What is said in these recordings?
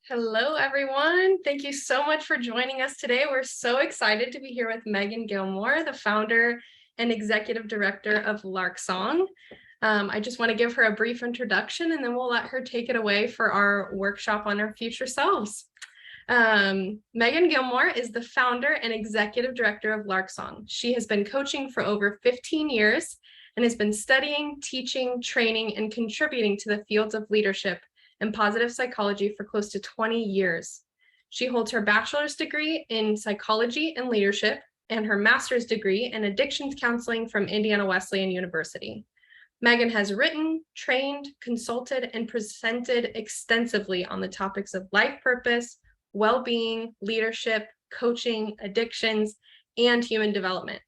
Hello, everyone. Thank you so much for joining us today. We're so excited to be here with Megan Gilmore, the founder and executive director of Lark Song. I just want to give her a brief introduction, and then we'll let her take it away for our workshop on our future selves. Megan Gilmore is the founder and executive director of Lark Song. She has been coaching for over 15 years and has been studying, teaching, training, and contributing to the fields of leadership and positive psychology for close to 20 years. She holds her bachelor's degree in psychology and leadership and her master's degree in addictions counseling from Indiana Wesleyan University. Megan has written, trained, consulted, and presented extensively on the topics of life purpose, well-being, leadership, coaching, addictions, and human development.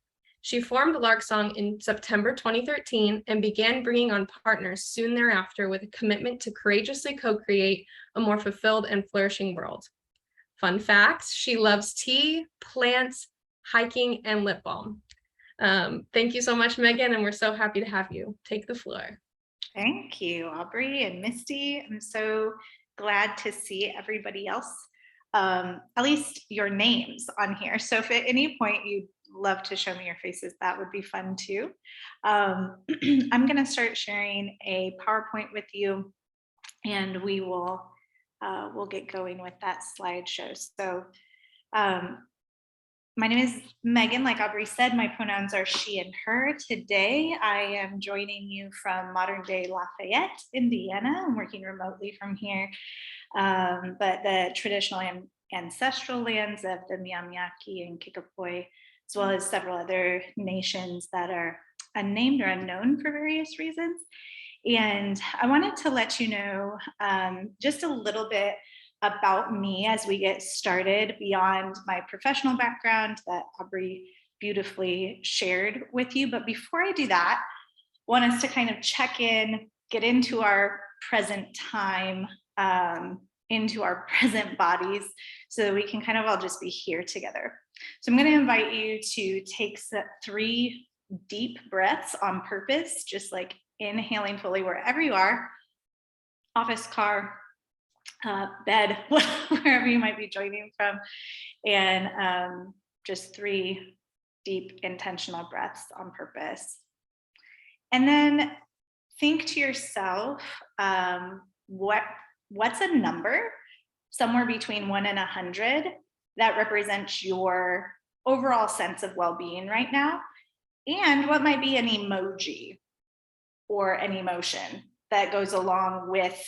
She formed Lark Song in September 2013 and began bringing on partners soon thereafter with a commitment to courageously co-create a more fulfilled and flourishing world. Fun facts, she loves tea, plants, hiking, and lip balm. Thank you so much, Megan, and we're so happy to have you. Take the floor. Thank you, Aubrey and Misty. I'm so glad to see everybody else, at least your names on here. So if at any point you'd love to show me your faces, that would be fun too. I'm going to start sharing a PowerPoint with you, and we will we'll get going with that slideshow. So my name is Megan. Like Aubrey said, my pronouns are she and her. Today, I am joining you from modern day Lafayette, Indiana. I'm working remotely from here, but the traditional and ancestral lands of the Miamiaki and Kickapoo, as well as several other nations that are unnamed or unknown for various reasons. And I wanted to let you know just a little bit about me as we get started beyond my professional background that Aubrey beautifully shared with you. But before I do that, I want us to kind of check in, get into our present time, into our present bodies, so that we can kind of all just be here together. So I'm going to invite you to take 3 deep breaths on purpose, just like inhaling fully wherever you are, office, car, bed, wherever you might be joining from, and just 3 deep intentional breaths on purpose. And then think to yourself, what's a number somewhere between 1 and 100 that represents your overall sense of well-being right now, and what might be an emoji or an emotion that goes along with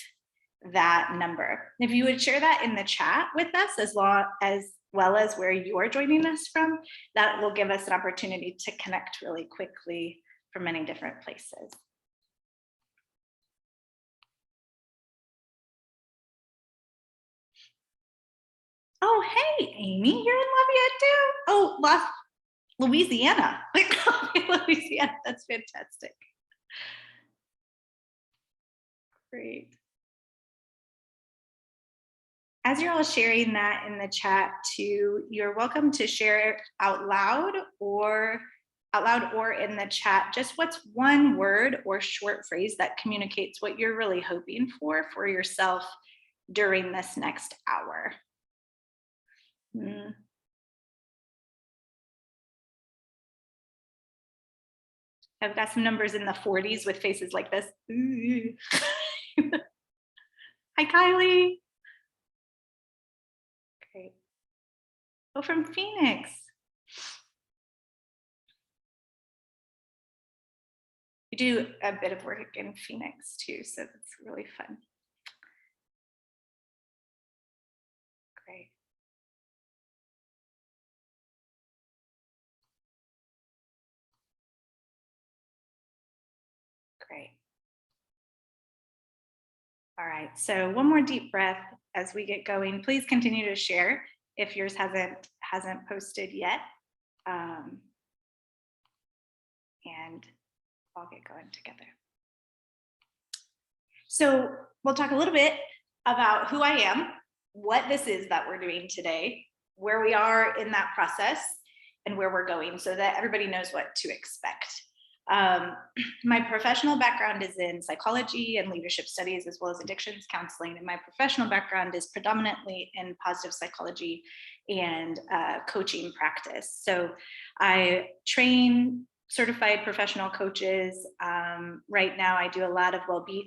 that number. If you would share that in the chat with us, as well as where you're joining us from, that will give us an opportunity to connect really quickly from many different places. Oh, hey, Amy, you're in Lafayette too? Oh, Louisiana. Louisiana, that's fantastic. Great. As you're all sharing that in the chat too, you're welcome to share it out loud or in the chat, just what's one word or short phrase that communicates what you're really hoping for yourself during this next hour. I've got some numbers in the 40s with faces like this. Hi, Kylie. Great. Oh, from Phoenix. We do a bit of work in Phoenix too, so it's really fun. Great. Great. All right, so one more deep breath as we get going. Please continue to share if yours hasn't posted yet. And I'll get going together. So we'll talk a little bit about who I am, what this is that we're doing today, where we are in that process, and where we're going so that everybody knows what to expect. My professional background is in psychology and leadership studies, as well as addictions counseling. And my professional background is predominantly in positive psychology and coaching practice. So I train certified professional coaches. Right now, I do a lot of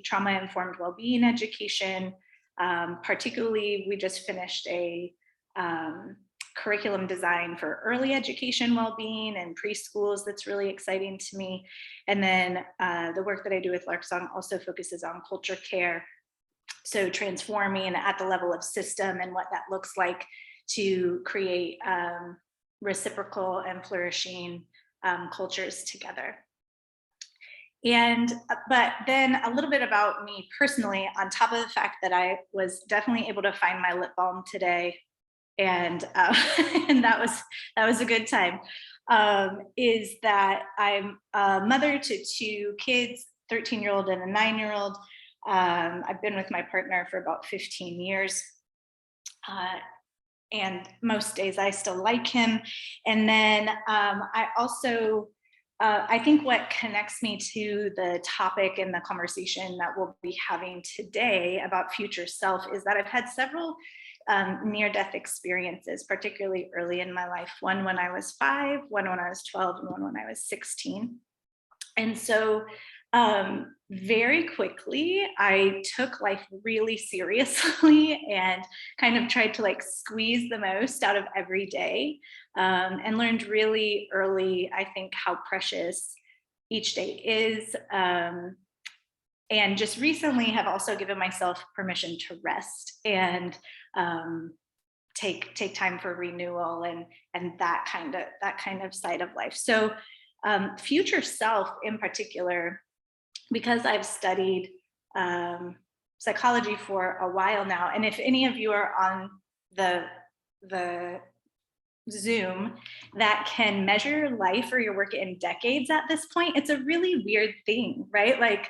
trauma-informed well-being education. Particularly, we just finished a curriculum design for early education well-being and preschools. That's really exciting to me. And then the work that I do with Larksong also focuses on culture care. So transforming at the level of system and what that looks like to create reciprocal and flourishing cultures together. But then a little bit about me personally, on top of the fact that I was definitely able to find my lip balm today, and and that was a good time, is that I'm a mother to two kids, 13-year-old and a 9-year-old. I've been with my partner for about 15 years. And most days I still like him. And then I also, I think what connects me to the topic and the conversation that we'll be having today about future self is that I've had several near-death experiences, particularly early in my life. One when I was 5, one when I was 12, and one when I was 16. And so very quickly, I took life really seriously and kind of tried to like squeeze the most out of every day, and learned really early, I think, how precious each day is. And just recently have also given myself permission to rest and take time for renewal and that kind of side of life. So future self in particular, because I've studied psychology for a while now, and if any of you are on the Zoom that can measure life or your work in decades at this point, it's a really weird thing, right? Like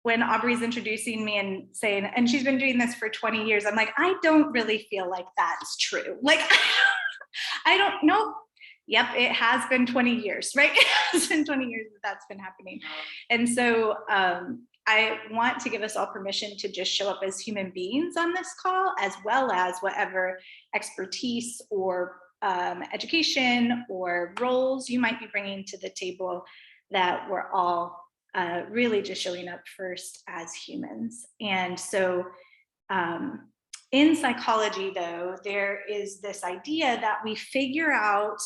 when Aubrey's introducing me and saying, and she's been doing this for 20 years, I'm like, I don't really feel like that's true. Like, I don't know. Yep, it has been 20 years, right? It has been 20 years that's been happening. And so I want to give us all permission to just show up as human beings on this call, as well as whatever expertise or education or roles you might be bringing to the table, that we're all really just showing up first as humans. And so in psychology, though, there is this idea that we figure out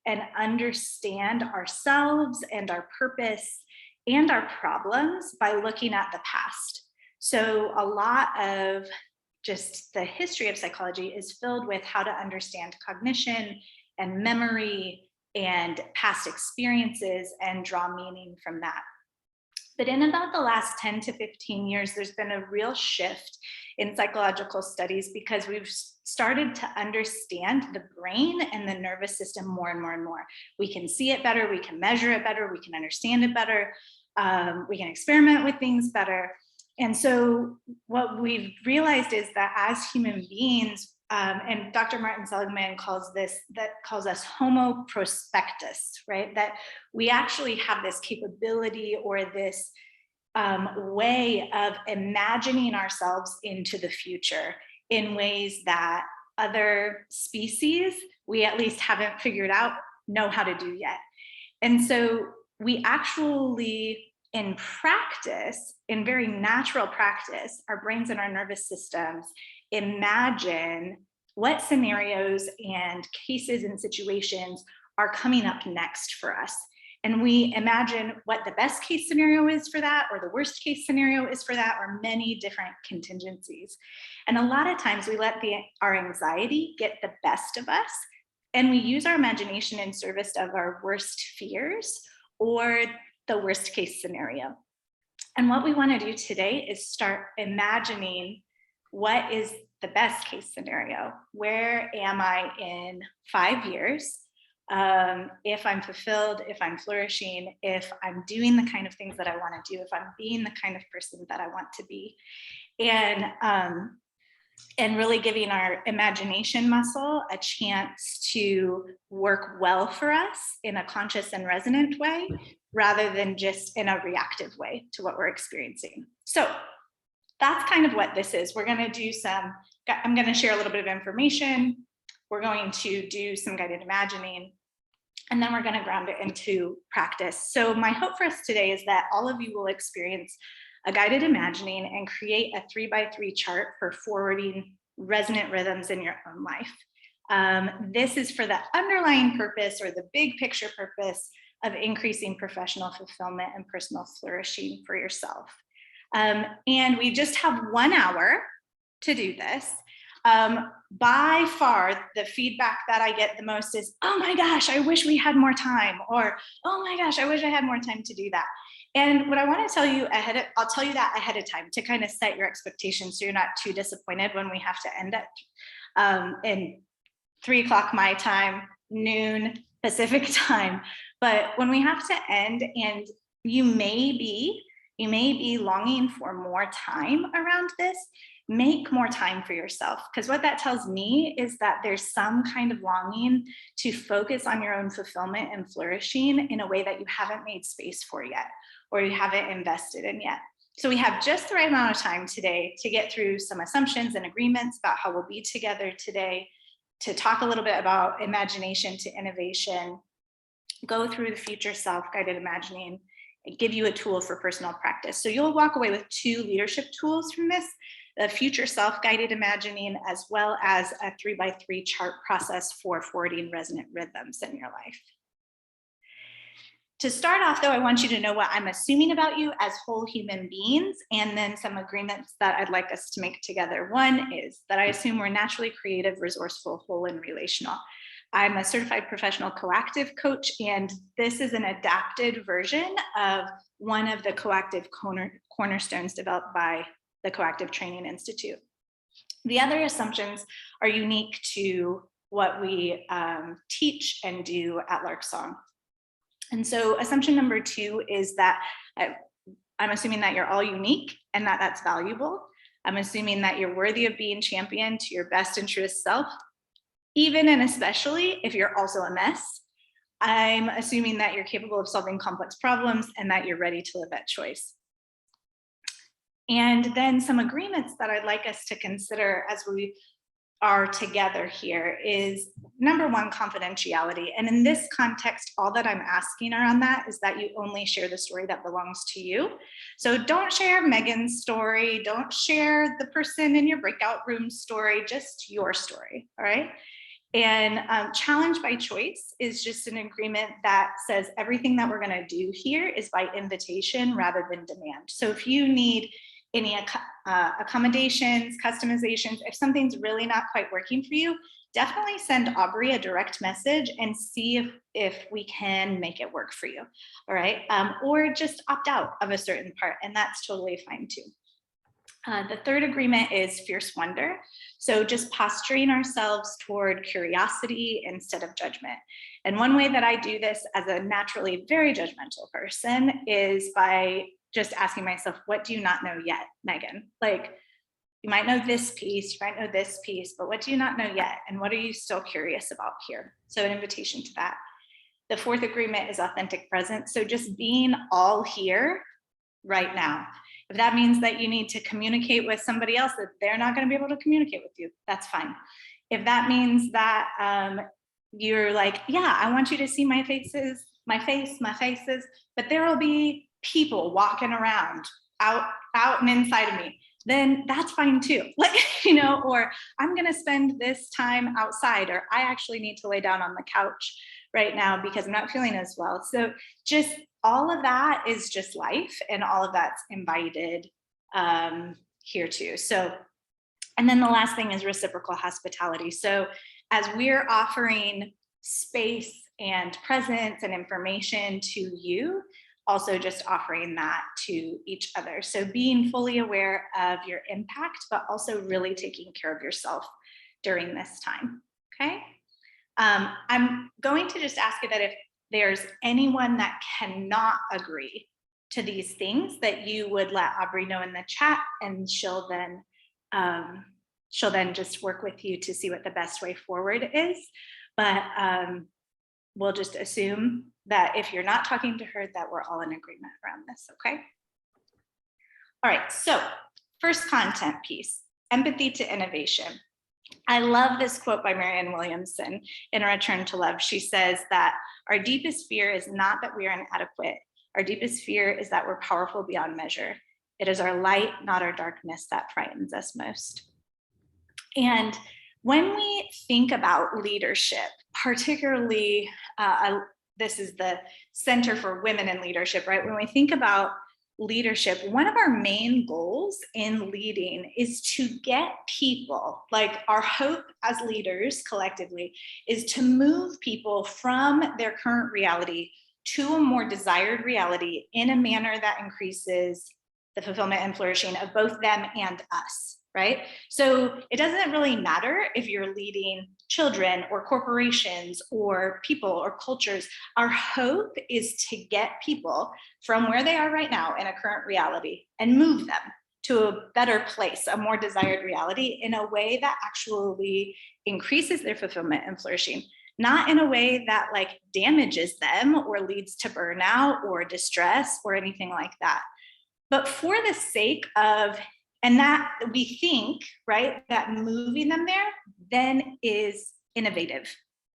and understand ourselves and our purpose and our problems by looking at the past. So a lot of just the history of psychology is filled with how to understand cognition and memory and past experiences and draw meaning from that. But in about the last 10 to 15 years, there's been a real shift in psychological studies because we've started to understand the brain and the nervous system more and more and more. We can see it better, we can measure it better, we can understand it better, we can experiment with things better. And so what we've realized is that as human beings, and Dr. Martin Seligman calls us homo prospectus, right? That we actually have this capability or this way of imagining ourselves into the future in ways that other species, we at least haven't figured out, know how to do yet. And so we actually, in practice, in very natural practice, our brains and our nervous systems imagine what scenarios and cases and situations are coming up next for us. And we imagine what the best case scenario is for that, or the worst case scenario is for that, or many different contingencies. And a lot of times we let our anxiety get the best of us, and we use our imagination in service of our worst fears or the worst case scenario. And what we want to do today is start imagining what is the best case scenario. Where am I in 5 years? If I'm fulfilled, if I'm flourishing, if I'm doing the kind of things that I want to do, if I'm being the kind of person that I want to be. And really giving our imagination muscle a chance to work well for us in a conscious and resonant way, rather than just in a reactive way to what we're experiencing. So that's kind of what this is. We're going to do I'm going to share a little bit of information. We're going to do some guided imagining, and then we're going to ground it into practice. So my hope for us today is that all of you will experience a guided imagining and create a 3x3 chart for forwarding resonant rhythms in your own life. This is for the underlying purpose, or the big picture purpose, of increasing professional fulfillment and personal flourishing for yourself. And we just have 1 hour to do this. By far, the feedback that I get the most is, oh my gosh, I wish we had more time, or, oh my gosh, I wish I had more time to do that. And what I want to tell you I'll tell you that ahead of time to kind of set your expectations so you're not too disappointed when we have to end it in 3 o'clock my time, noon Pacific time. But when we have to end, and you may be longing for more time around this, make more time for yourself. Because what that tells me is that there's some kind of longing to focus on your own fulfillment and flourishing in a way that you haven't made space for yet, or you haven't invested in yet. So we have just the right amount of time today to get through some assumptions and agreements about how we'll be together today, to talk a little bit about imagination to innovation, go through the future self guided imagining, and give you a tool for personal practice. So you'll walk away with 2 leadership tools from this: the future self guided imagining, as well as a 3x3 chart process for forwarding resonant rhythms in your life. To start off, though, I want you to know what I'm assuming about you as whole human beings, and then some agreements that I'd like us to make together. One is that I assume we're naturally creative, resourceful, whole, and relational. I'm a certified professional coactive coach, and this is an adapted version of one of the coactive cornerstones developed by the Coactive Training Institute. The other assumptions are unique to what we teach and do at Larksong. And so assumption number 2 is that I'm assuming that you're all unique and that that's valuable. I'm assuming that you're worthy of being championed to your best and truest self, even and especially if you're also a mess. I'm assuming that you're capable of solving complex problems and that you're ready to live at choice. And then some agreements that I'd like us to consider as we are together here is, number 1, confidentiality. And in this context, all that I'm asking around that is that you only share the story that belongs to you. So don't share Megan's story, don't share the person in your breakout room story, just your story, all right? And challenge by choice is just an agreement that says everything that we're gonna do here is by invitation rather than demand. So if you need any accommodations, customizations, if something's really not quite working for you, definitely send Aubrey a direct message and see if we can make it work for you, all right? Or just opt out of a certain part, and that's totally fine too. The third agreement is fierce wonder. So just posturing ourselves toward curiosity instead of judgment. And one way that I do this as a naturally very judgmental person is by just asking myself, what do you not know yet, Megan? Like, you might know this piece, you might know this piece, but what do you not know yet? And what are you still curious about here? So an invitation to that. The fourth agreement is authentic presence. So just being all here right now. If that means that you need to communicate with somebody else that they're not going to be able to communicate with you, that's fine. If that means that you're like, yeah, I want you to see my my face, my faces, but there will be people walking around out and inside of me, then that's fine too. Like, or I'm going to spend this time outside, or I actually need to lay down on the couch right now because I'm not feeling as well. So just all of that is just life, and all of that's invited here too. So, and then the last thing is reciprocal hospitality. So as we're offering space and presence and information to you, also just offering that to each other. So being fully aware of your impact, but also really taking care of yourself during this time, okay? I'm going to just ask you that if there's anyone that cannot agree to these things, that you would let Aubrey know in the chat, and she'll then just work with you to see what the best way forward is. But we'll just assume that if you're not talking to her, that we're all in agreement around this, okay? All right, so first content piece, empathy to innovation. I love this quote by Marianne Williamson in A Return to Love. She says that our deepest fear is not that we are inadequate. Our deepest fear is that we're powerful beyond measure. It is our light, not our darkness, that frightens us most. And when we think about leadership, particularly, this is the Center for Women in Leadership, right? When we think about leadership, one of our main goals in leading is to get people, like our hope as leaders collectively is to move people from their current reality to a more desired reality in a manner that increases the fulfillment and flourishing of both them and us, right? So it doesn't really matter if you're leading children or corporations or people or cultures. Our hope is to get people from where they are right now in a current reality and move them to a better place, a more desired reality, in a way that actually increases their fulfillment and flourishing, not in a way that like damages them or leads to burnout or distress or anything like that. But for the sake of, and that we think, right, that moving them there then is innovative.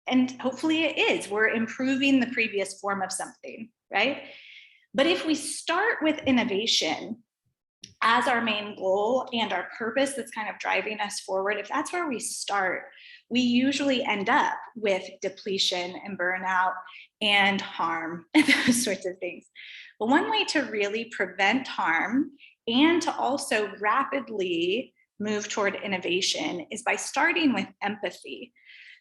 And hopefully it is. We're improving the previous form of something, right? But if we start with innovation as our main goal and our purpose that's kind of driving us forward, if that's where we start, we usually end up with depletion and burnout and harm and those sorts of things. But one way to really prevent harm and to also rapidly move toward innovation is by starting with empathy.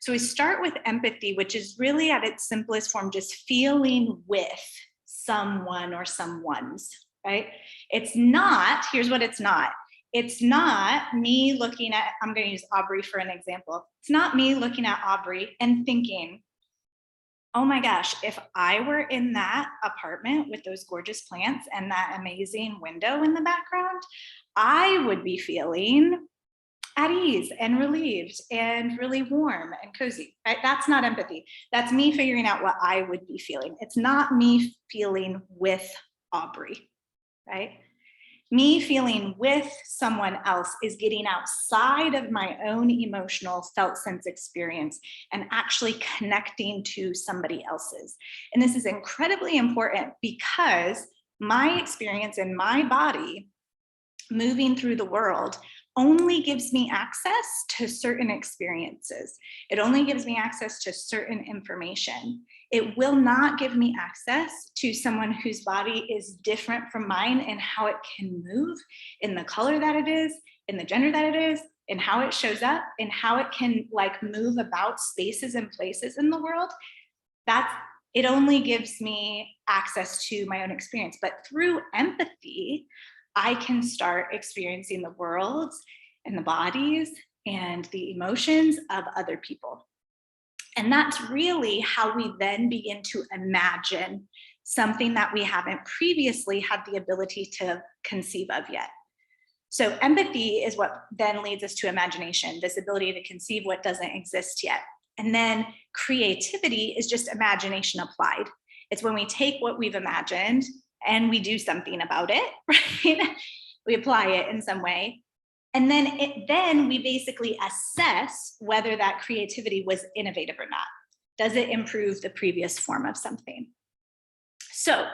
So we start with empathy, which is really at its simplest form, just feeling with someone or someone's, right? It's not, here's what it's not. It's not me looking at, I'm going to use Aubrey for an example. It's not me looking at Aubrey and thinking, oh my gosh, if I were in that apartment with those gorgeous plants and that amazing window in the background, I would be feeling at ease and relieved and really warm and cozy, right? That's not empathy. That's me figuring out what I would be feeling. It's not me feeling with Aubrey, right? Me feeling with someone else is getting outside of my own emotional felt sense experience and actually connecting to somebody else's. And this is incredibly important because my experience in my body moving through the world only gives me access to certain experiences. It only gives me access to certain information. It will not give me access to someone whose body is different from mine and how it can move in the color that it is, in the gender that it is, and how it shows up, and how it can like move about spaces and places in the world. It only gives me access to my own experience. But through empathy, I can start experiencing the worlds and the bodies and the emotions of other people. And that's really how we then begin to imagine something that we haven't previously had the ability to conceive of yet. So empathy is what then leads us to imagination, this ability to conceive what doesn't exist yet. And then creativity is just imagination applied. It's when we take what we've imagined and we do something about it, right? We apply it in some way. And then we basically assess whether that creativity was innovative or not. Does it improve the previous form of something? So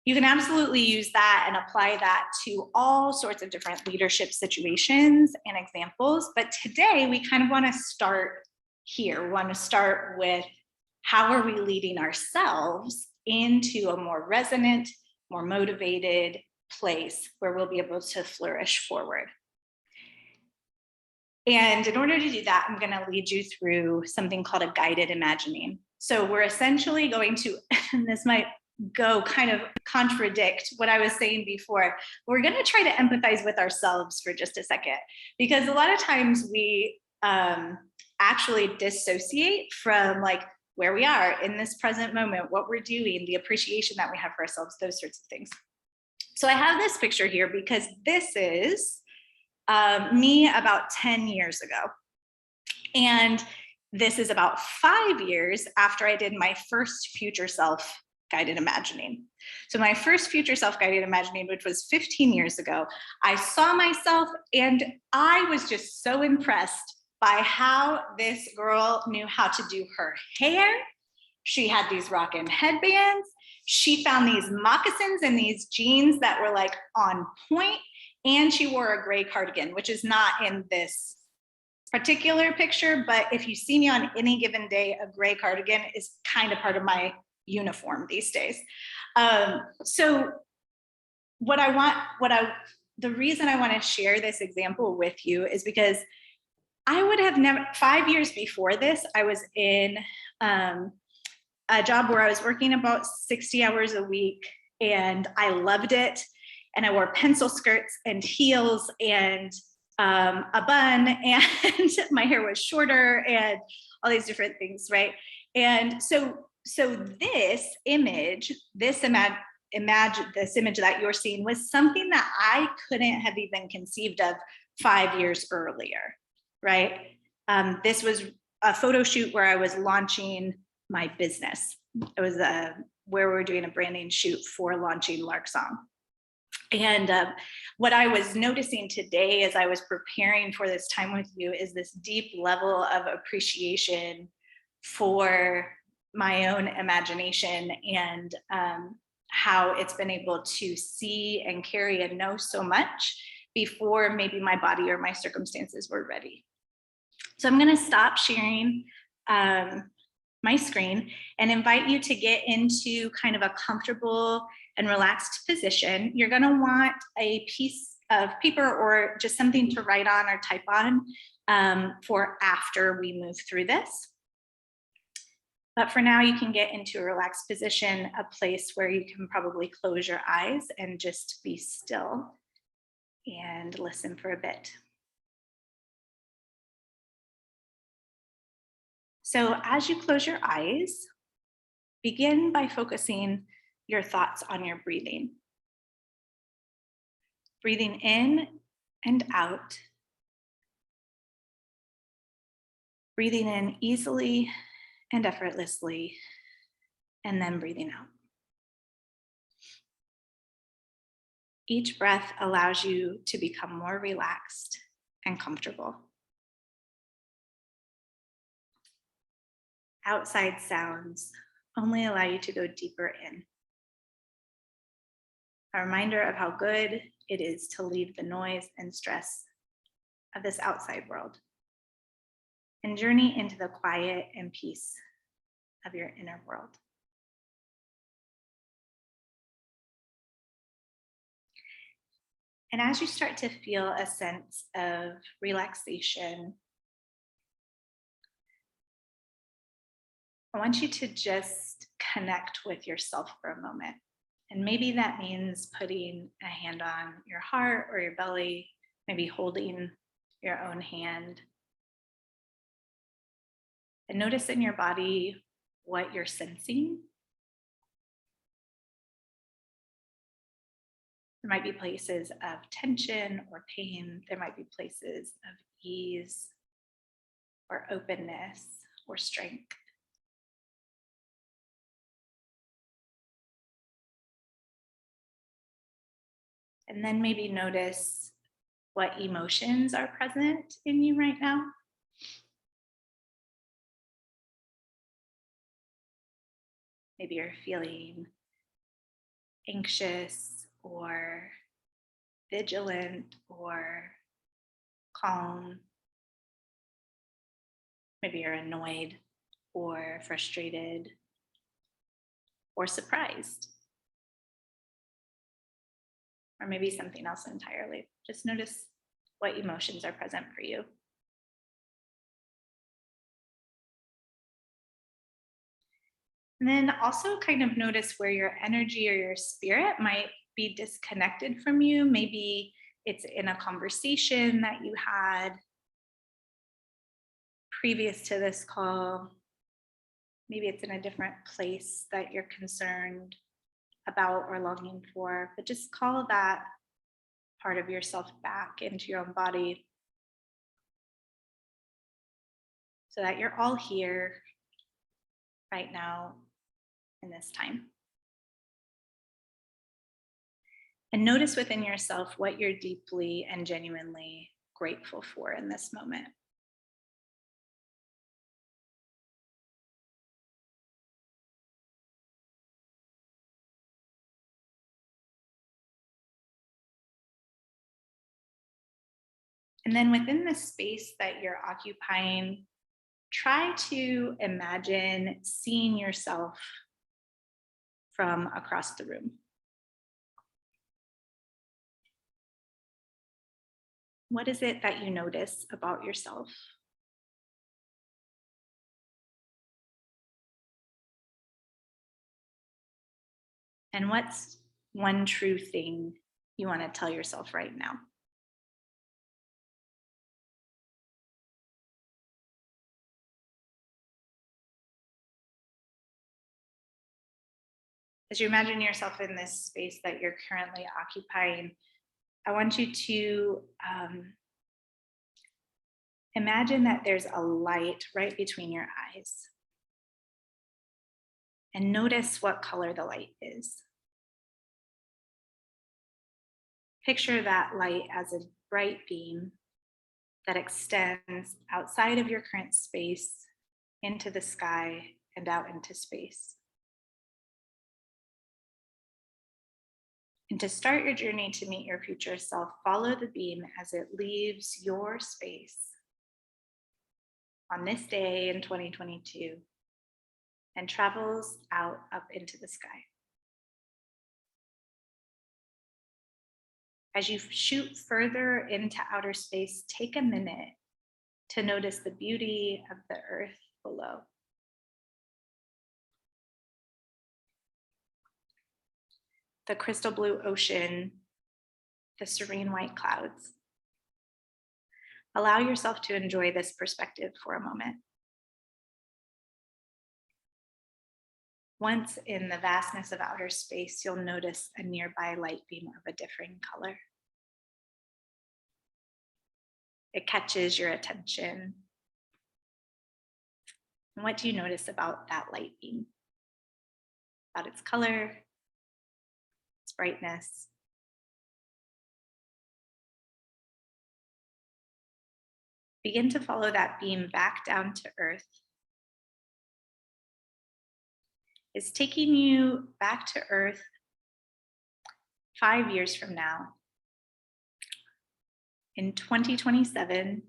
you can absolutely use that and apply that to all sorts of different leadership situations and examples. But today we kind of want to start here. We want to start with how are we leading ourselves into a more resonant, more motivated place where we'll be able to flourish forward. And in order to do that, I'm going to lead you through something called a guided imagining. So we're essentially going to, and this might go kind of contradict what I was saying before, we're going to try to empathize with ourselves for just a second, because a lot of times we actually dissociate from like where we are in this present moment, what we're doing, the appreciation that we have for ourselves, those sorts of things. So I have this picture here because this is me about 10 years ago. And this is about 5 years after I did my first future self guided imagining. So my first future self guided imagining, which was 15 years ago, I saw myself and I was just so impressed by how this girl knew how to do her hair. She had these rockin' headbands. She found these moccasins and these jeans that were like on point. And she wore a gray cardigan, which is not in this particular picture, but if you see me on any given day, a gray cardigan is kind of part of my uniform these days. So the reason I want to share this example with you is because I would have never, 5 years before this, I was in a job where I was working about 60 hours a week and I loved it. And I wore pencil skirts and heels and a bun, and my hair was shorter and all these different things, right? And so this image, this image that you're seeing was something that I couldn't have even conceived of 5 years earlier, right? This was a photo shoot where I was launching my business. It was where we were doing a branding shoot for launching Larksong. And what I was noticing today as I was preparing for this time with you is this deep level of appreciation for my own imagination and how it's been able to see and carry and know so much before maybe my body or my circumstances were ready. So I'm going to stop sharing my screen and invite you to get into kind of a comfortable and relaxed position. You're going to want a piece of paper or just something to write on or type on for after we move through this. But for now, you can get into a relaxed position, a place where you can probably close your eyes and just be still and listen for a bit. So as you close your eyes, begin by focusing your thoughts on your breathing. Breathing in and out. Breathing in easily and effortlessly, and then breathing out. Each breath allows you to become more relaxed and comfortable. Outside sounds only allow you to go deeper in. A reminder of how good it is to leave the noise and stress of this outside world and journey into the quiet and peace of your inner world. And as you start to feel a sense of relaxation, I want you to just connect with yourself for a moment. And maybe that means putting a hand on your heart or your belly, maybe holding your own hand. And notice in your body what you're sensing. There might be places of tension or pain. There might be places of ease or openness or strength. And then maybe notice what emotions are present in you right now. Maybe you're feeling anxious or vigilant or calm. Maybe you're annoyed or frustrated or surprised, or maybe something else entirely. Just notice what emotions are present for you. And then also kind of notice where your energy or your spirit might be disconnected from you. Maybe it's in a conversation that you had previous to this call. Maybe it's in a different place that you're concerned about or longing for, but just call that part of yourself back into your own body so that you're all here right now in this time. And notice within yourself what you're deeply and genuinely grateful for in this moment. And then within the space that you're occupying, try to imagine seeing yourself from across the room. What is it that you notice about yourself? And what's one true thing you want to tell yourself right now? As you imagine yourself in this space that you're currently occupying, I want you to imagine that there's a light right between your eyes. And notice what color the light is. Picture that light as a bright beam that extends outside of your current space into the sky and out into space. And to start your journey to meet your future self, follow the beam as it leaves your space on this day in 2022 and travels out up into the sky. As you shoot further into outer space, take a minute to notice the beauty of the earth below. The crystal blue ocean, the serene white clouds. Allow yourself to enjoy this perspective for a moment. Once in the vastness of outer space, you'll notice a nearby light beam of a differing color. It catches your attention. And what do you notice about that light beam? About its color, its brightness? Begin to follow that beam back down to earth. It's taking you back to earth 5 years from now. In 2027,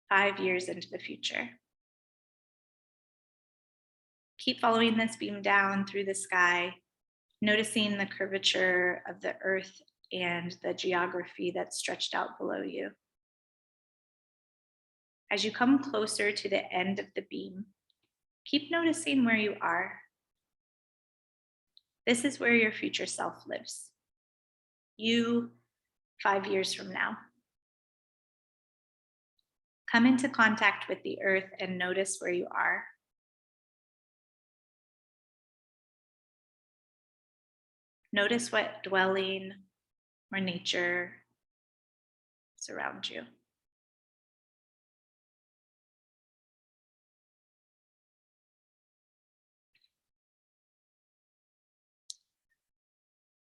5 years into the future. Keep following this beam down through the sky, noticing the curvature of the earth and the geography that's stretched out below you. As you come closer to the end of the beam, keep noticing where you are. This is where your future self lives. You 5 years from now. Come into contact with the earth and notice where you are. Notice what dwelling or nature surrounds you.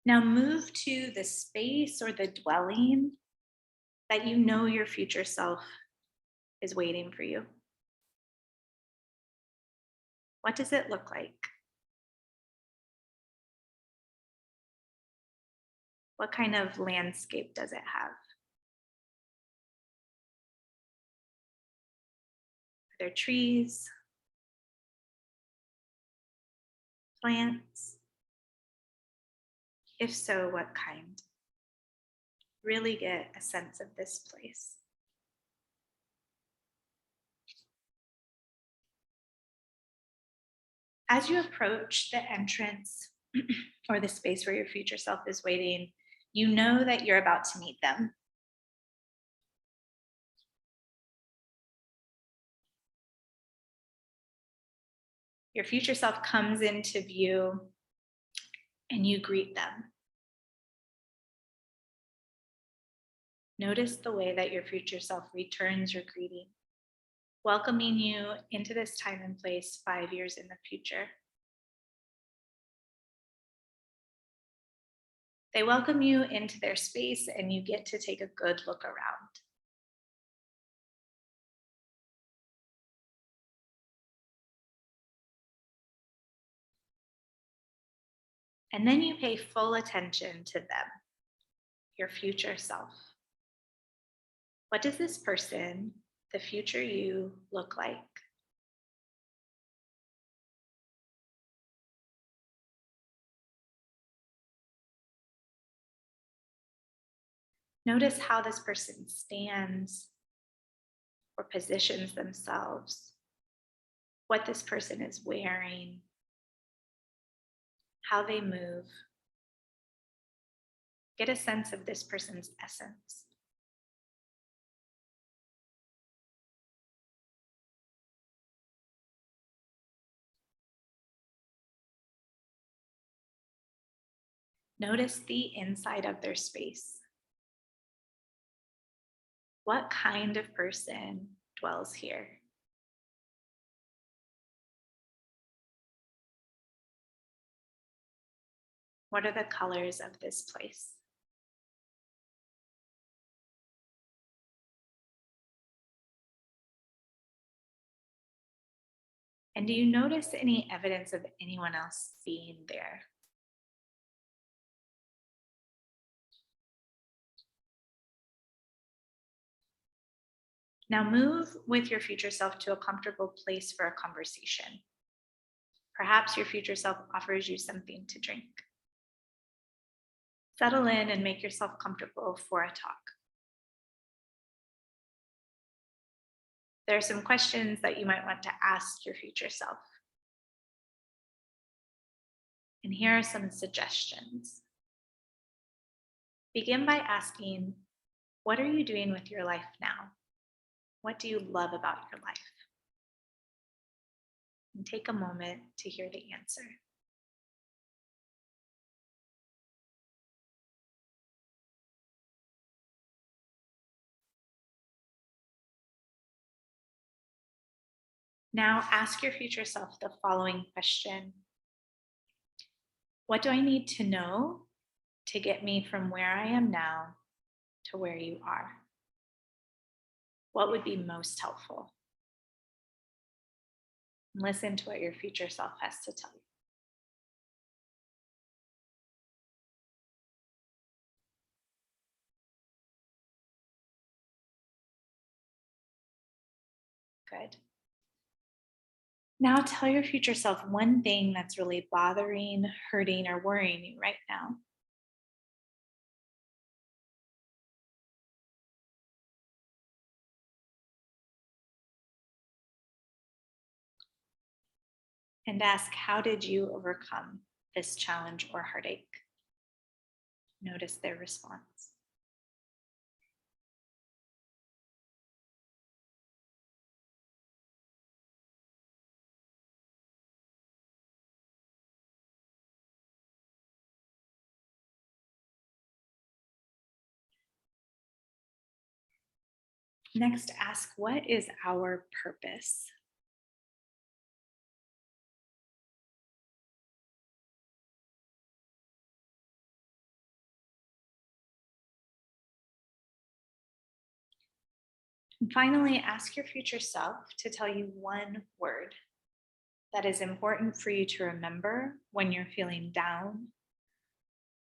Now move to the space or the dwelling that you know your future self is waiting for you. What does it look like? What kind of landscape does it have? Are there trees, plants? If so, what kind? Really get a sense of this place. As you approach the entrance or the space where your future self is waiting, you know that you're about to meet them. Your future self comes into view and you greet them. Notice the way that your future self returns your greeting, welcoming you into this time and place 5 years in the future. They welcome you into their space and you get to take a good look around. And then you pay full attention to them, your future self. What does this person, the future you, look like? Notice how this person stands or positions themselves, what this person is wearing, how they move. Get a sense of this person's essence. Notice the inside of their space. What kind of person dwells here? What are the colors of this place? And do you notice any evidence of anyone else being there? Now move with your future self to a comfortable place for a conversation. Perhaps your future self offers you something to drink. Settle in and make yourself comfortable for a talk. There are some questions that you might want to ask your future self. And here are some suggestions. Begin by asking, what are you doing with your life now? What do you love about your life? And take a moment to hear the answer. Now ask your future self the following question. What do I need to know to get me from where I am now to where you are? What would be most helpful? Listen to what your future self has to tell you. Good. Now tell your future self one thing that's really bothering, hurting, or worrying you right now. And ask, how did you overcome this challenge or heartache? Notice their response. Next, ask, what is our purpose? And finally, ask your future self to tell you one word that is important for you to remember when you're feeling down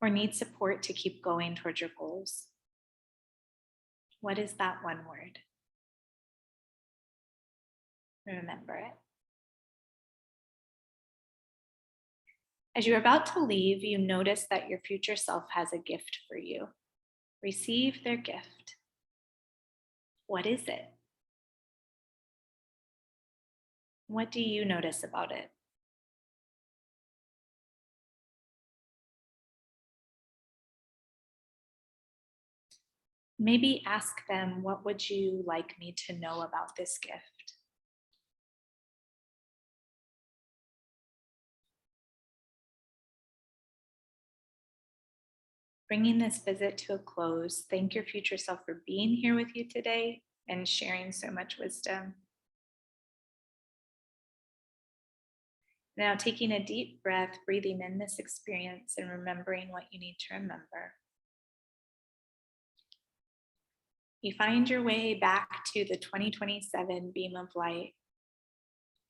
or need support to keep going towards your goals? What is that one word? Remember it. As you're about to leave, you notice that your future self has a gift for you. Receive their gift. What is it? What do you notice about it? Maybe ask them, what would you like me to know about this gift? Bringing this visit to a close, thank your future self for being here with you today and sharing so much wisdom. Now, taking a deep breath, breathing in this experience and remembering what you need to remember. You find your way back to the 2027 beam of light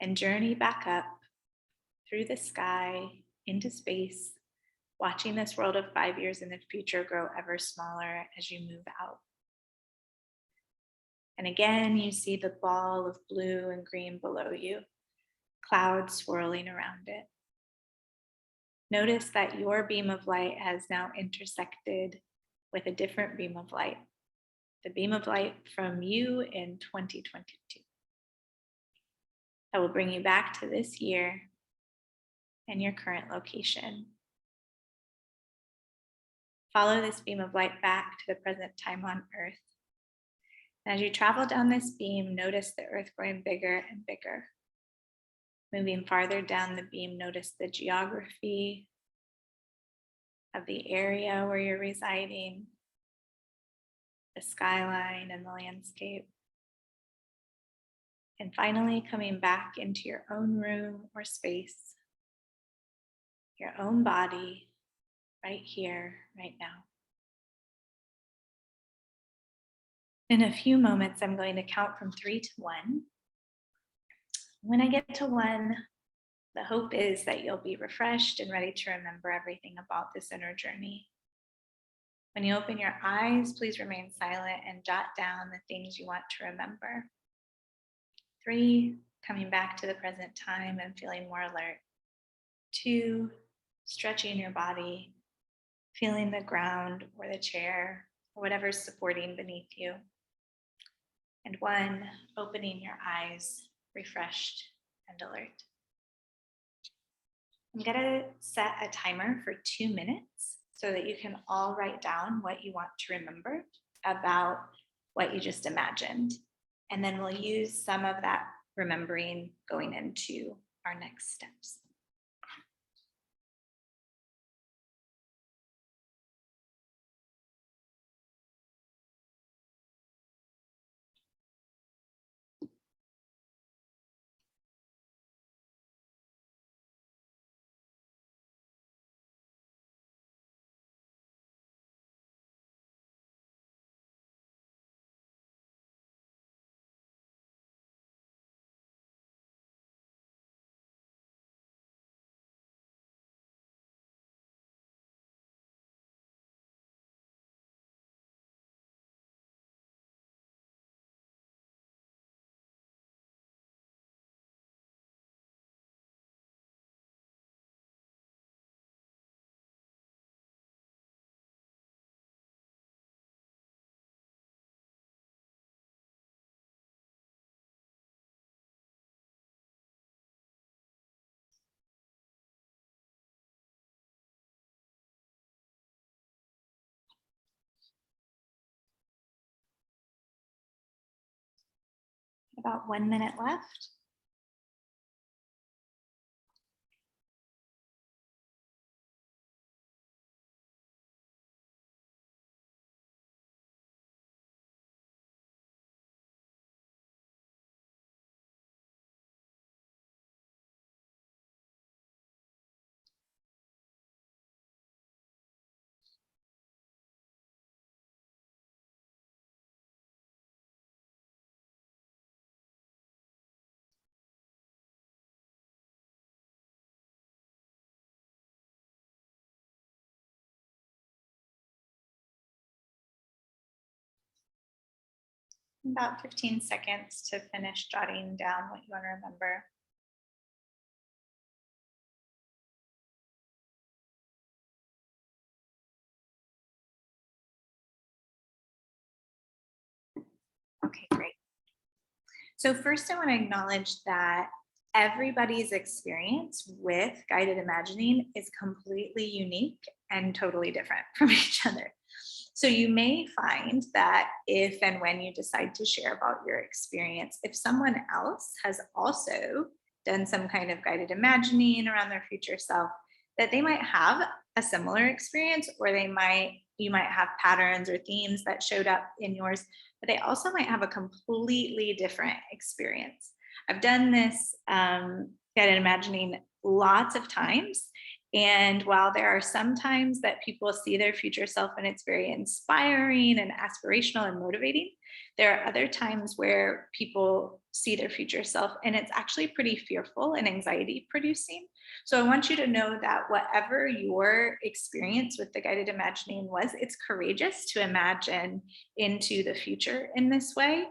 and journey back up through the sky into space, watching this world of 5 years in the future grow ever smaller as you move out. And again, you see the ball of blue and green below you, clouds swirling around it. Notice that your beam of light has now intersected with a different beam of light, the beam of light from you in 2022. That will bring you back to this year and your current location. Follow this beam of light back to the present time on Earth. And as you travel down this beam, notice the Earth growing bigger and bigger. Moving farther down the beam, notice the geography of the area where you're residing, the skyline and the landscape. And finally, coming back into your own room or space, your own body, right here, right now. In a few moments, I'm going to count from 3 to 1. When I get to 1, the hope is that you'll be refreshed and ready to remember everything about this inner journey. When you open your eyes, please remain silent and jot down the things you want to remember. 3, coming back to the present time and feeling more alert. 2, stretching your body, feeling the ground or the chair or whatever's supporting beneath you. And 1, opening your eyes, refreshed and alert. I'm gonna set a timer for 2 minutes so that you can all write down what you want to remember about what you just imagined. And then we'll use some of that remembering going into our next steps. About 1 minute left. About 15 seconds to finish jotting down what you want to remember. Okay, great. So first I want to acknowledge that everybody's experience with guided imagining is completely unique and totally different from each other. So you may find that if and when you decide to share about your experience, if someone else has also done some kind of guided imagining around their future self, that they might have a similar experience, or you might have patterns or themes that showed up in yours, but they also might have a completely different experience. I've done this guided imagining lots of times. And while there are some times that people see their future self and it's very inspiring and aspirational and motivating, there are other times where people see their future self and it's actually pretty fearful and anxiety producing. So I want you to know that whatever your experience with the guided imagining was, it's courageous to imagine into the future in this way.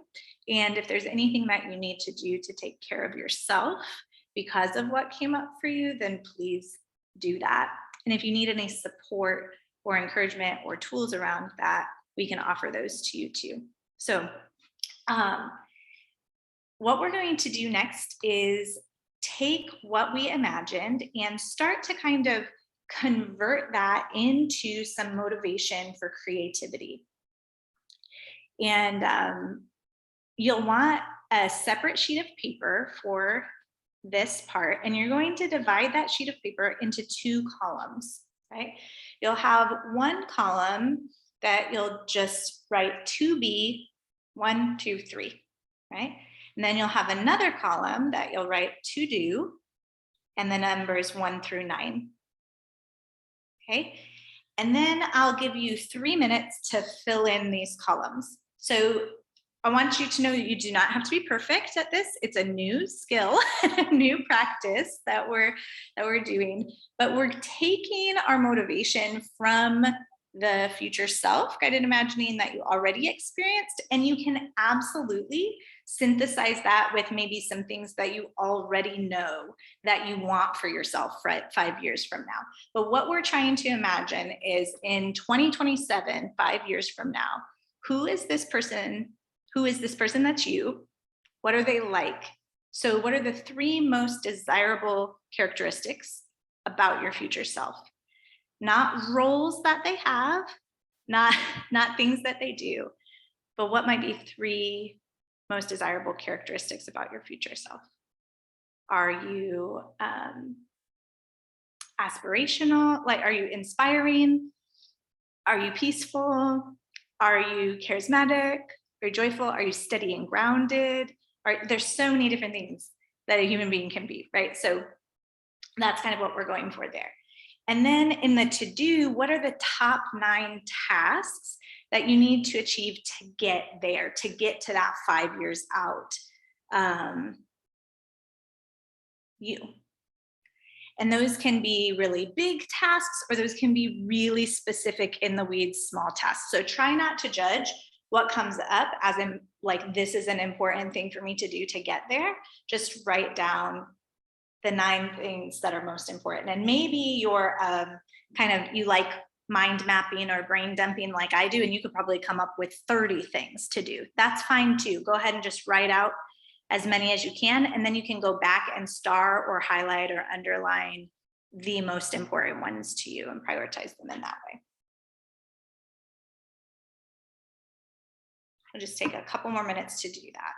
And if there's anything that you need to do to take care of yourself because of what came up for you, then please do that. And if you need any support or encouragement or tools around that, we can offer those to you too. So what we're going to do next is take what we imagined and start to kind of convert that into some motivation for creativity. And you'll want a separate sheet of paper for this part, and you're going to divide that sheet of paper into 2 columns, right? You'll have one column that you'll just write 2B, 1, 2, 3, right? And then you'll have another column that you'll write to do, and the numbers 1 through 9, okay? And then I'll give you 3 minutes to fill in these columns. So I want you to know that you do not have to be perfect at this. It's a new skill, new practice that we're doing, but we're taking our motivation from the future self guided imagining that you already experienced, and you can absolutely synthesize that with maybe some things that you already know that you want for yourself 5 years from now. But what we're trying to imagine is in 2027, 5 years from now, who is this person? Who is this person that's you? What are they like? So what are the 3 most desirable characteristics about your future self? Not roles that they have, not things that they do, but what might be 3 most desirable characteristics about your future self? Are you aspirational? Like, are you inspiring? Are you peaceful? Are you charismatic? Are you joyful? Are you steady and grounded? There's so many different things that a human being can be, right? So that's kind of what we're going for there. And then in the to-do, what are the top 9 tasks that you need to achieve to get there, to get to that 5 years out? And those can be really big tasks, or those can be really specific in the weeds, small tasks. So try not to judge what comes up as in like, this is an important thing for me to do to get there. Just write down the 9 things that are most important. And maybe you're you like mind mapping or brain dumping like I do, and you could probably come up with 30 things to do. That's fine too. Go ahead and just write out as many as you can, and then you can go back and star or highlight or underline the most important ones to you and prioritize them in that way. I'll just take a couple more minutes to do that.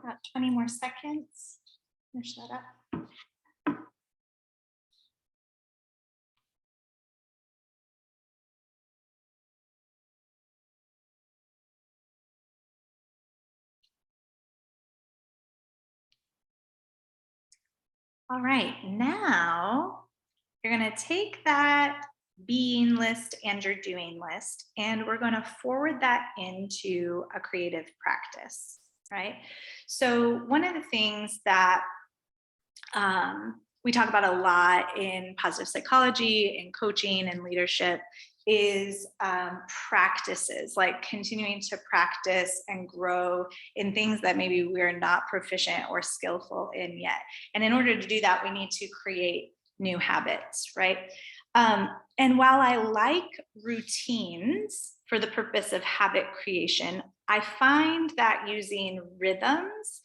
About 20 more seconds. Finish that up. All right, now you're going to take that being list and your doing list, and we're going to forward that into a creative practice, right? So one of the things that we talk about a lot in positive psychology and coaching and leadership is practices, like continuing to practice and grow in things that maybe we're not proficient or skillful in yet. And in order to do that, we need to create new habits, right? And while I like routines for the purpose of habit creation, I find that using rhythms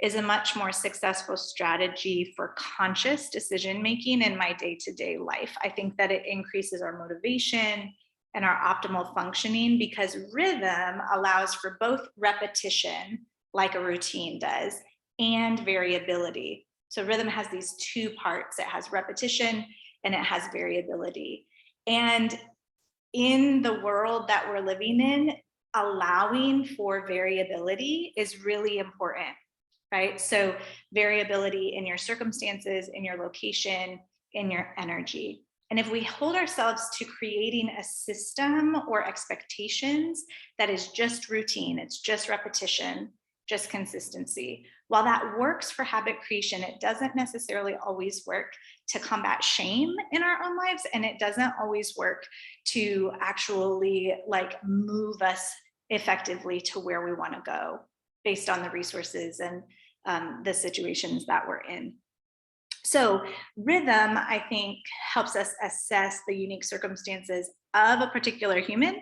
is a much more successful strategy for conscious decision making in my day-to-day life. I think that it increases our motivation and our optimal functioning because rhythm allows for both repetition, like a routine does, and variability. So rhythm has these two parts. It has repetition and it has variability. And in the world that we're living in, allowing for variability is really important. Right? So variability in your circumstances, in your location, in your energy. And if we hold ourselves to creating a system or expectations that is just routine, it's just repetition, just consistency. While that works for habit creation, it doesn't necessarily always work to combat shame in our own lives. And it doesn't always work to actually like move us effectively to where we want to go based on the resources and the situations that we're in. So rhythm, I think, helps us assess the unique circumstances of a particular human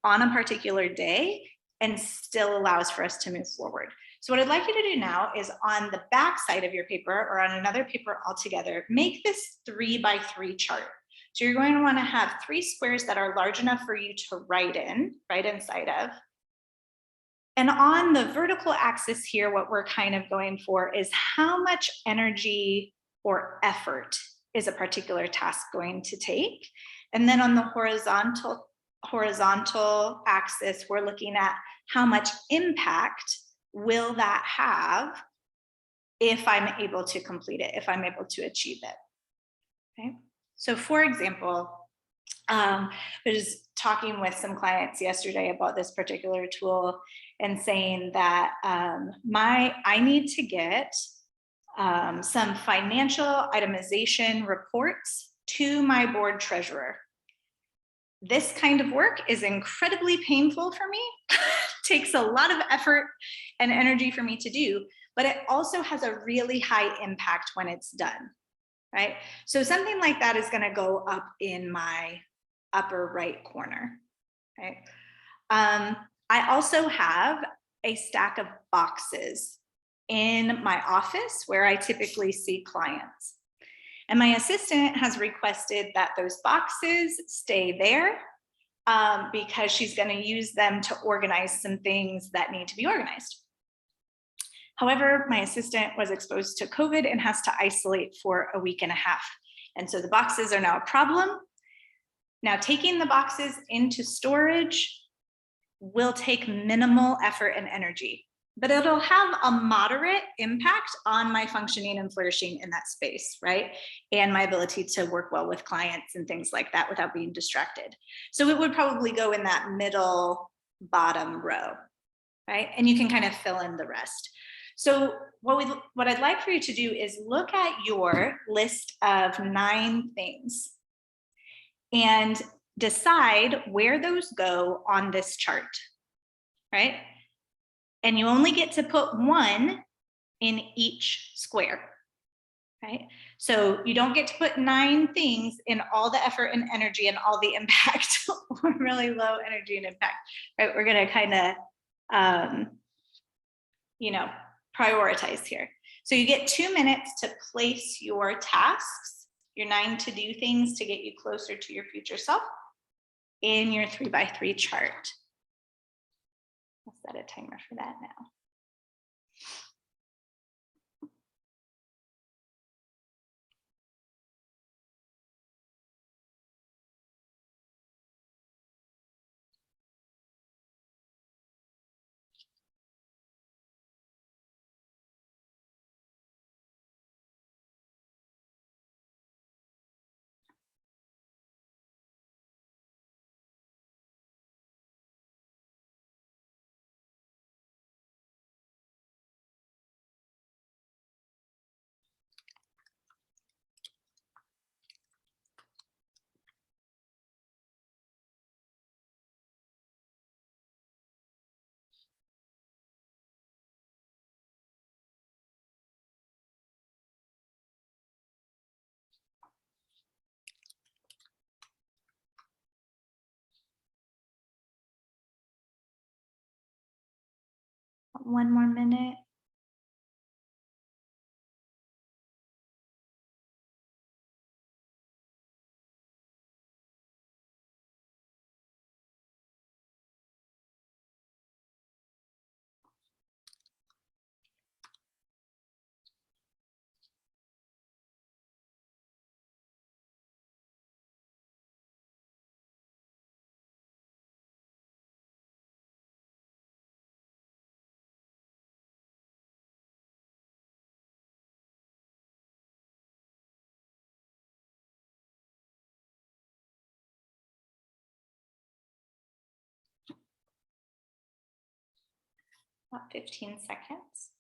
on a particular day and still allows for us to move forward. So what I'd like you to do now is on the back side of your paper or on another paper altogether, make this 3x3 chart. So you're going to want to have 3 squares that are large enough for you to write inside of. And on the vertical axis here, what we're kind of going for is how much energy or effort is a particular task going to take. And then on the horizontal axis, we're looking at how much impact will that have if I'm able to complete it, if I'm able to achieve it. Okay. So for example, I was talking with some clients yesterday about this particular tool and saying that I need to get some financial itemization reports to my board treasurer. This kind of work is incredibly painful for me, takes a lot of effort and energy for me to do, but it also has a really high impact when it's done, right? So something like that is going to go up in my upper right corner, right? I also have a stack of boxes in my office where I typically see clients. And my assistant has requested that those boxes stay there because she's going to use them to organize some things that need to be organized. However, my assistant was exposed to COVID and has to isolate for a week and a half. And so the boxes are now a problem. Now, taking the boxes into storage will take minimal effort and energy, but it'll have a moderate impact on my functioning and flourishing in that space, right? And my ability to work well with clients and things like that without being distracted. So it would probably go in that middle bottom row, right? And you can kind of fill in the rest. So what I'd like for you to do is look at your list of 9 things and decide where those go on this chart, right? And you only get to put 1 in each square, right? So you don't get to put 9 things in all the effort and energy and all the impact or really low energy and impact, right? We're gonna kind of, prioritize here. So you get 2 minutes to place your tasks, your 9 to-do things to get you closer to your future self in your 3x3 chart. I'll set a timer for that now. one more minute. About 15 seconds.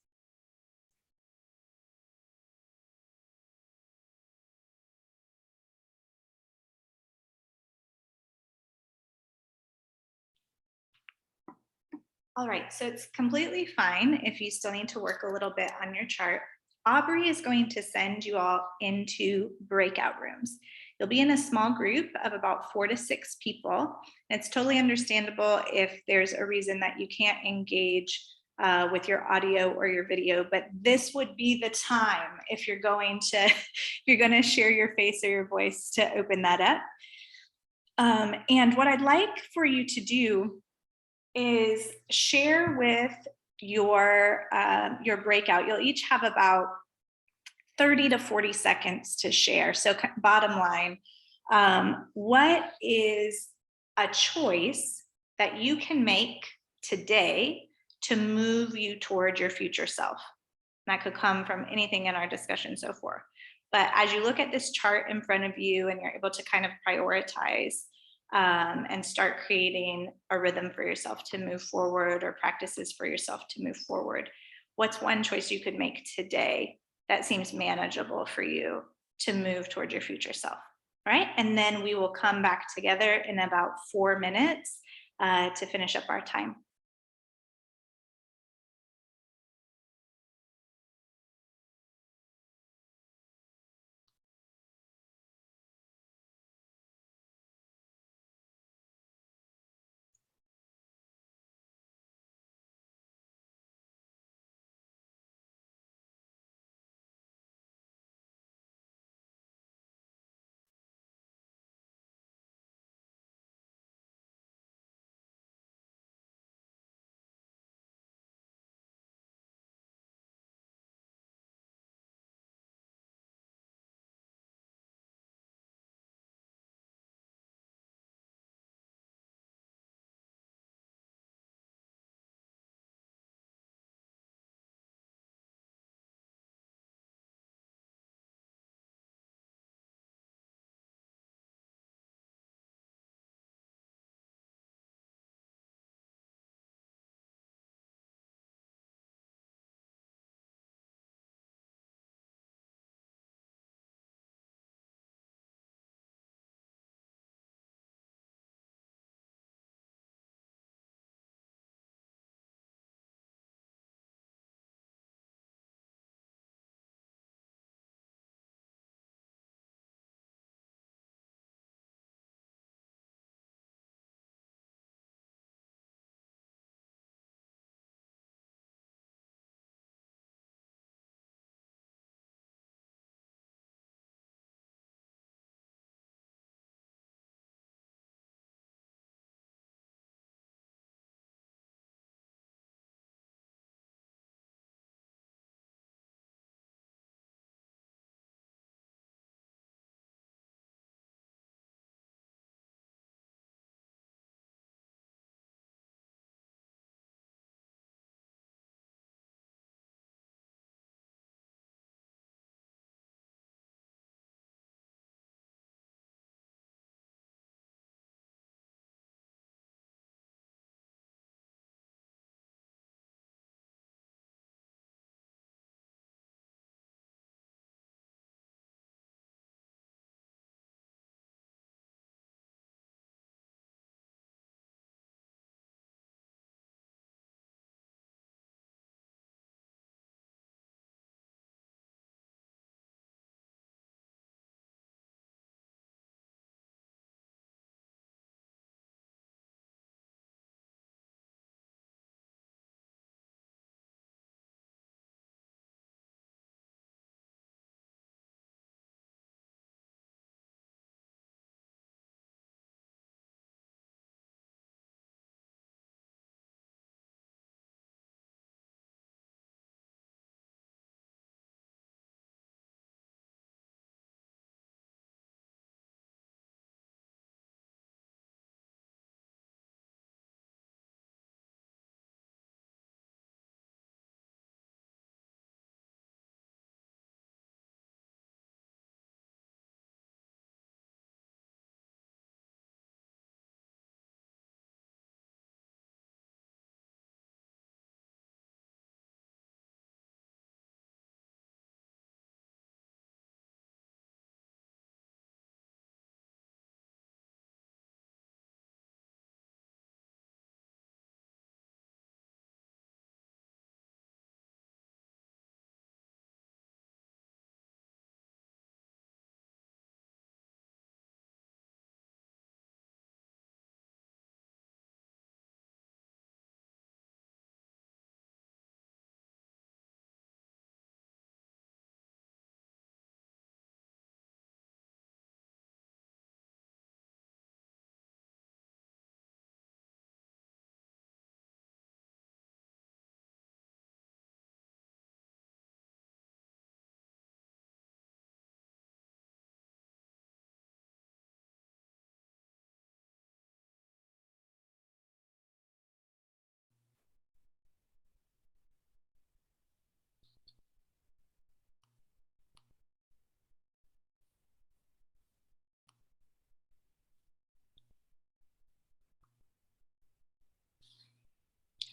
All right, so it's completely fine if you still need to work a little bit on your chart. Aubrey is going to send you all into breakout rooms. You'll be in a small group of about 4 to 6 people. It's totally understandable if there's a reason that you can't engage with your audio or your video, but this would be the time if you're going to share your face or your voice to open that up. And what I'd like for you to do is share with your breakout. You'll each have about 30 to 40 seconds to share. So bottom line, what is a choice that you can make today to move you toward your future self? And that could come from anything in our discussion so far. But as you look at this chart in front of you and you're able to kind of prioritize and start creating a rhythm for yourself to move forward or practices for yourself to move forward, what's one choice you could make today that seems manageable for you to move toward your future self, right? And then we will come back together in about 4 minutes to finish up our time.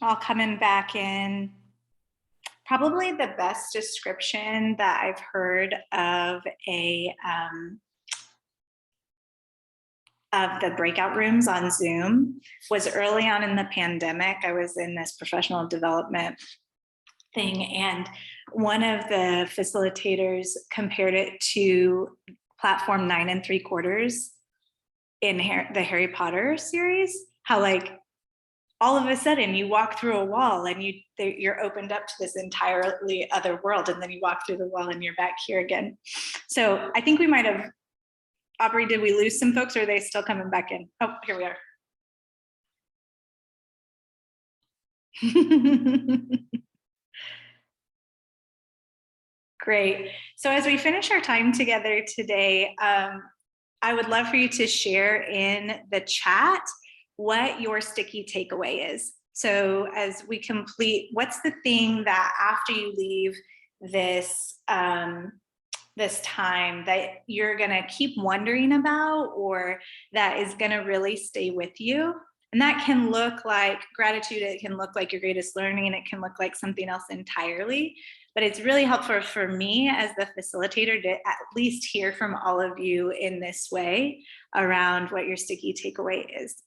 all coming back in. Probably the best description that I've heard of of the breakout rooms on Zoom was early on in the pandemic. I was in this professional development thing, and one of the facilitators compared it to platform 9 3/4 in the Harry Potter series. How like all of a sudden you walk through a wall and you're opened up to this entirely other world, and then you walk through the wall and you're back here again. So I think we might have, Aubrey, did we lose some folks, or are they still coming back in? Oh, here we are. Great. So as we finish our time together today, I would love for you to share in the chat what your sticky takeaway is. So as we complete, what's the thing that after you leave this this time that you're going to keep wondering about, or that is going to really stay with you? And that can look like gratitude, it can look like your greatest learning, and it can look like something else entirely. But it's really helpful for me as the facilitator to at least hear from all of you in this way around what your sticky takeaway is.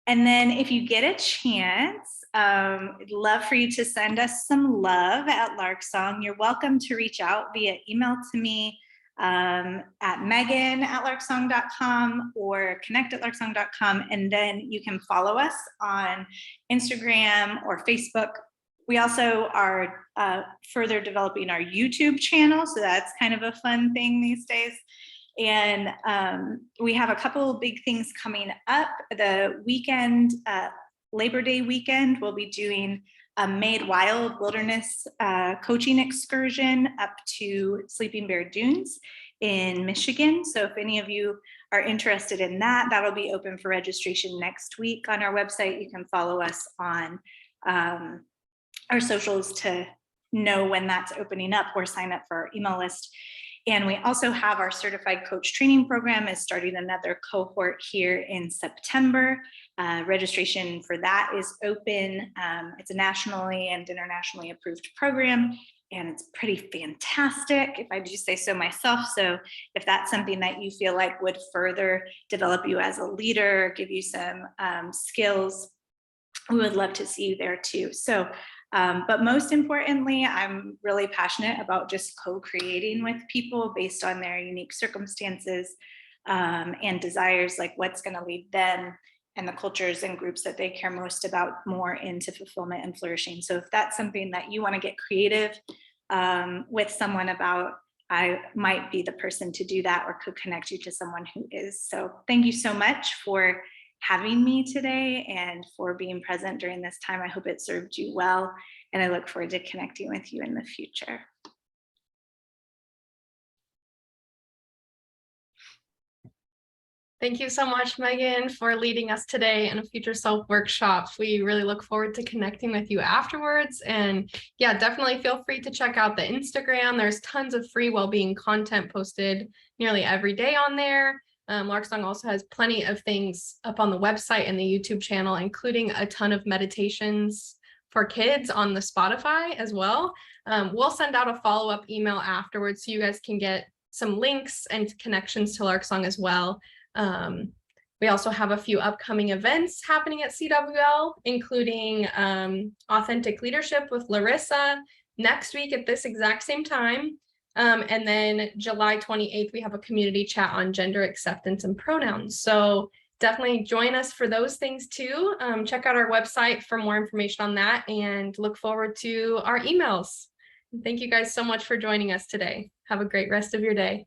And then if you get a chance, I'd love for you to send us some love at Larksong. You're welcome to reach out via email to me at megan@larksong.com or connect@larksong.com. And then you can follow us on Instagram or Facebook. We also are further developing our YouTube channel, so that's kind of a fun thing these days. And we have a couple of big things coming up. The weekend, Labor Day weekend, we'll be doing a Made Wild Wilderness coaching excursion up to Sleeping Bear Dunes in Michigan. So if any of you are interested in that, that'll be open for registration next week on our website. You can follow us on our socials to know when that's opening up, or sign up for our email list. And we also have our certified coach training program is starting another cohort here in September. Registration for that is open. It's a nationally and internationally approved program, and it's pretty fantastic, if I do say so myself. So if that's something that you feel like would further develop you as a leader, give you some skills, we would love to see you there too. So but most importantly, I'm really passionate about just co-creating with people based on their unique circumstances and desires, like what's going to lead them and the cultures and groups that they care most about more into fulfillment and flourishing. So if that's something that you want to get creative with someone about, I might be the person to do that, or could connect you to someone who is. So thank you so much for having me today and for being present during this time. I hope it served you well, and I look forward to connecting with you in the future. Thank you so much, Megan, for leading us today in a Future Self workshop. We really look forward to connecting with you afterwards. And yeah, definitely feel free to check out the Instagram. There's tons of free well-being content posted nearly every day on there. Larksong also has plenty of things up on the website and the YouTube channel, including a ton of meditations for kids on the Spotify as well. We'll send out a follow-up email afterwards so you guys can get some links and connections to Larksong as well. We also have a few upcoming events happening at CWL, including Authentic Leadership with Larissa next week at this exact same time. And then July 28th, we have a community chat on gender acceptance and pronouns. So definitely join us for those things too. Check out our website for more information on that, and look forward to our emails. Thank you guys so much for joining us today. Have a great rest of your day.